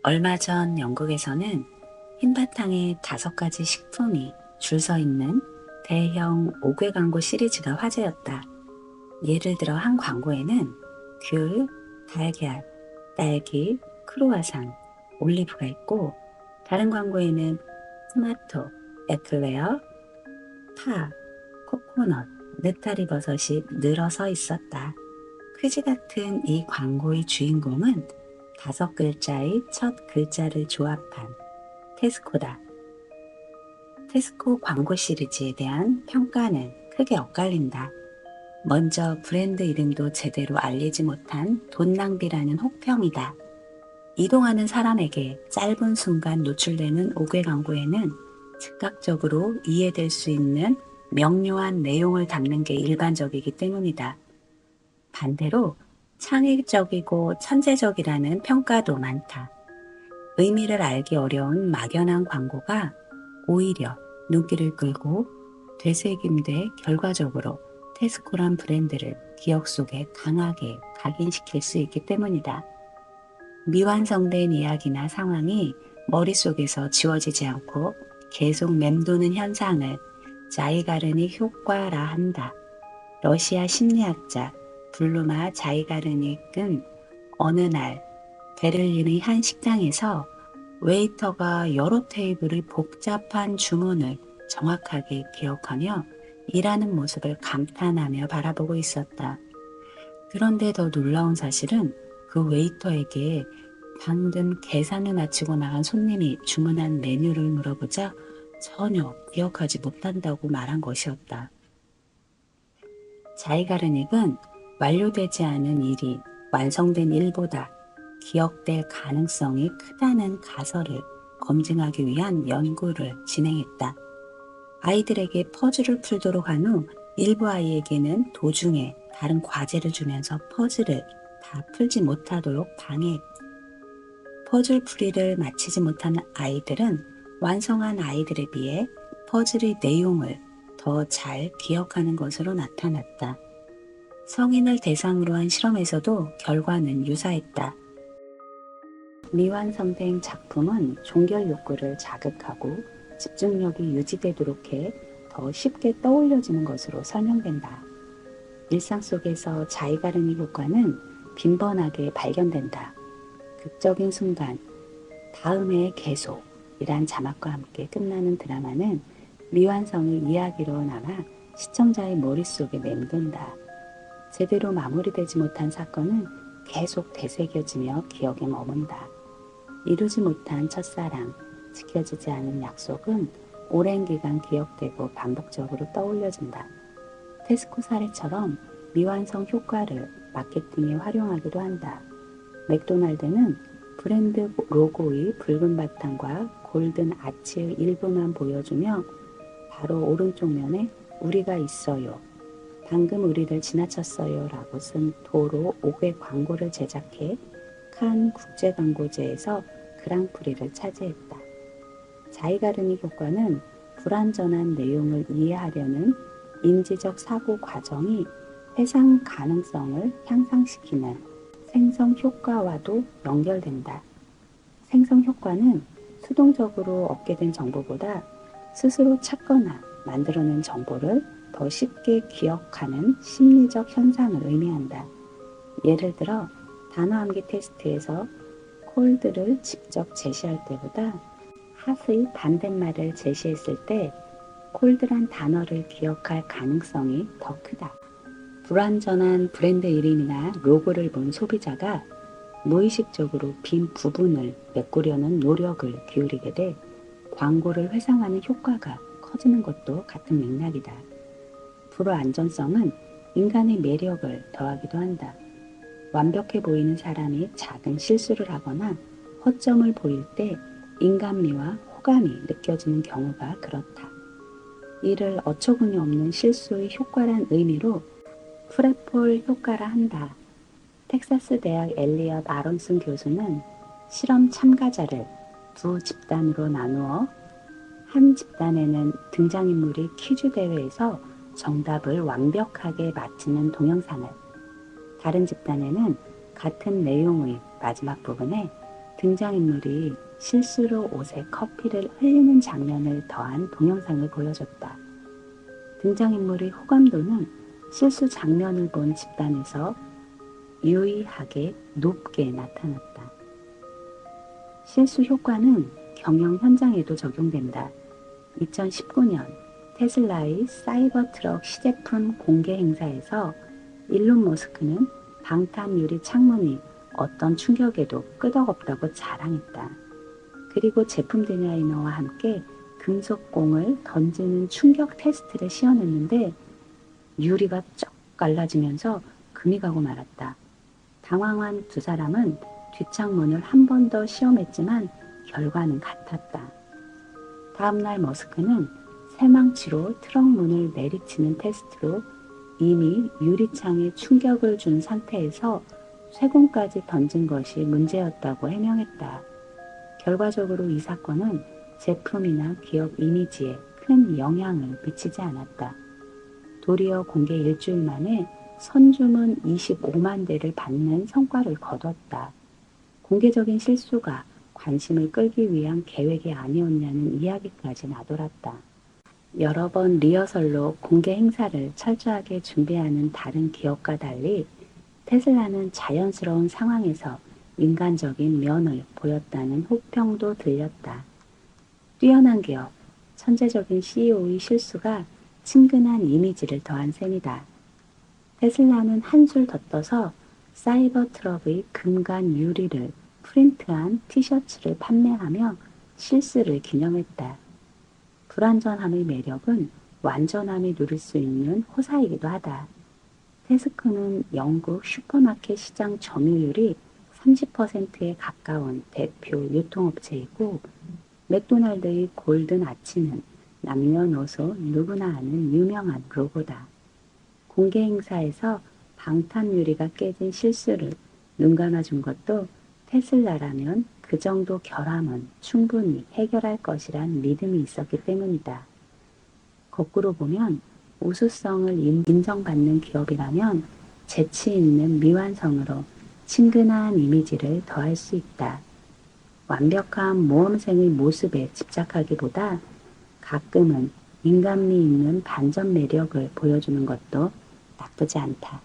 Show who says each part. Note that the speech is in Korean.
Speaker 1: 얼마 전 영국에서는 흰바탕에 5가지 식품이 줄 서 있는 대형 5개 광고 시리즈가 화제였다. 예를 들어 한 광고에는 귤, 달걀, 딸기, 크루아상, 올리브가 있고 다른 광고에는 토마토, 에클레어, 파, 코코넛, 느타리 버섯이 늘어서 있었다. 퀴즈 같은 이 광고의 주인공은 5글자의 첫 글자를 조합한 테스코다. 테스코 광고 시리즈에 대한 평가는 크게 엇갈린다. 먼저 브랜드 이름도 제대로 알리지 못한 돈 낭비라는 혹평이다. 이동하는 사람에게 짧은 순간 노출되는 5개 광고에는 즉각적으로 이해될 수 있는 명료한 내용을 담는 게 일반적이기 때문이다. 반대로 창의적이고 천재적이라는 평가도 많다. 의미를 알기 어려운 막연한 광고가 오히려 눈길을 끌고 되새김돼 결과적으로 테스코란 브랜드를 기억 속에 강하게 각인시킬 수 있기 때문이다. 미완성된 이야기나 상황이 머릿속에서 지워지지 않고 계속 맴도는 현상을 자이가르닉 효과라 한다. 러시아 심리학자 블루마 자이가르닉은 어느 날 베를린의 한 식당에서 웨이터가 여러 테이블의 복잡한 주문을 정확하게 기억하며 일하는 모습을 감탄하며 바라보고 있었다. 그런데 더 놀라운 사실은 그 웨이터에게 방금 계산을 마치고 나간 손님이 주문한 메뉴를 물어보자 전혀 기억하지 못한다고 말한 것이었다. 자이가르닉은 완료되지 않은 일이 완성된 일보다 기억될 가능성이 크다는 가설을 검증하기 위한 연구를 진행했다. 아이들에게 퍼즐을 풀도록 한 후 일부 아이에게는 도중에 다른 과제를 주면서 퍼즐을 다 풀지 못하도록 방해했다. 퍼즐 풀이를 마치지 못한 아이들은 완성한 아이들에 비해 퍼즐의 내용을 더 잘 기억하는 것으로 나타났다. 성인을 대상으로 한 실험에서도 결과는 유사했다. 미완성된 작품은 종결 욕구를 자극하고 집중력이 유지되도록 해 더 쉽게 떠올려지는 것으로 설명된다. 일상 속에서 자이가르닉 효과는 빈번하게 발견된다. 극적인 순간, 다음에 계속이란 자막과 함께 끝나는 드라마는 미완성의 이야기로 남아 시청자의 머릿속에 맴돈다. 제대로 마무리되지 못한 사건은 계속 되새겨지며 기억에 머문다. 이루지 못한 첫사랑, 지켜지지 않은 약속은 오랜 기간 기억되고 반복적으로 떠올려진다. 테스코 사례처럼 미완성 효과를 마케팅에 활용하기도 한다. 맥도날드는 브랜드 로고의 붉은 바탕과 골든 아치의 일부만 보여주며 바로 오른쪽 면에 우리가 있어요. 방금 우리를 지나쳤어요 라고 쓴 도로 5개 광고를 제작해 칸 국제광고제에서 그랑프리를 차지했다. 자이가르닉 효과는 불완전한 내용을 이해하려는 인지적 사고 과정이 해상 가능성을 향상시키는 생성 효과와도 연결된다. 생성 효과는 수동적으로 얻게 된 정보보다 스스로 찾거나 만들어낸 정보를 더 쉽게 기억하는 심리적 현상을 의미한다. 예를 들어 단어 암기 테스트에서 콜드를 직접 제시할 때보다 핫의 반대말을 제시했을 때 콜드란 단어를 기억할 가능성이 더 크다. 불완전한 브랜드 이름이나 로고를 본 소비자가 무의식적으로 빈 부분을 메꾸려는 노력을 기울이게 돼 광고를 회상하는 효과가 커지는 것도 같은 맥락이다. 불안전성은 인간의 매력을 더하기도 한다. 완벽해 보이는 사람이 작은 실수를 하거나 허점을 보일 때 인간미와 호감이 느껴지는 경우가 그렇다. 이를 어처구니 없는 실수의 효과란 의미로 프레폴 효과라 한다. 텍사스 대학 엘리엇 아론슨 교수는 실험 참가자를 두 집단으로 나누어 한 집단에는 등장인물이 퀴즈 대회에서 정답을 완벽하게 맞히는 동영상을, 다른 집단에는 같은 내용의 마지막 부분에 등장인물이 실수로 옷에 커피를 흘리는 장면을 더한 동영상을 보여줬다. 등장인물의 호감도는 실수 장면을 본 집단에서 유의하게 높게 나타났다. 실수 효과는 경영 현장에도 적용된다. 2019년 테슬라의 사이버트럭 시제품 공개 행사에서 일론 머스크는 방탄 유리 창문이 어떤 충격에도 끄덕없다고 자랑했다. 그리고 제품 디자이너와 함께 금속공을 던지는 충격 테스트를 시연했는데 유리가 쩍 갈라지면서 금이 가고 말았다. 당황한 두 사람은 뒷창문을 한 번 더 시험했지만 결과는 같았다. 다음날 머스크는 새망치로 트럭 문을 내리치는 테스트로 이미 유리창에 충격을 준 상태에서 쇠공까지 던진 것이 문제였다고 해명했다. 결과적으로 이 사건은 제품이나 기업 이미지에 큰 영향을 미치지 않았다. 도리어 공개 일주일 만에 선주문 25만 대를 받는 성과를 거뒀다. 공개적인 실수가 관심을 끌기 위한 계획이 아니었냐는 이야기까지 나돌았다. 여러 번 리허설로 공개 행사를 철저하게 준비하는 다른 기업과 달리 테슬라는 자연스러운 상황에서 인간적인 면을 보였다는 호평도 들렸다. 뛰어난 기업, 천재적인 CEO의 실수가 친근한 이미지를 더한 셈이다. 테슬라는 한술 더 떠서 사이버트럭의 금간 유리를 프린트한 티셔츠를 판매하며 실수를 기념했다. 불완전함의 매력은 완전함이 누릴 수 있는 호사이기도 하다. 테스코는 영국 슈퍼마켓 시장 점유율이 30%에 가까운 대표 유통업체이고 맥도날드의 골든 아치는 남녀노소 누구나 아는 유명한 로고다. 공개 행사에서 방탄 유리가 깨진 실수를 눈감아 준 것도 테슬라라면 그 정도 결함은 충분히 해결할 것이란 믿음이 있었기 때문이다. 거꾸로 보면 우수성을 인정받는 기업이라면 재치 있는 미완성으로 친근한 이미지를 더할 수 있다. 완벽한 모험생의 모습에 집착하기보다 가끔은 인간미 있는 반전 매력을 보여주는 것도 나쁘지 않다.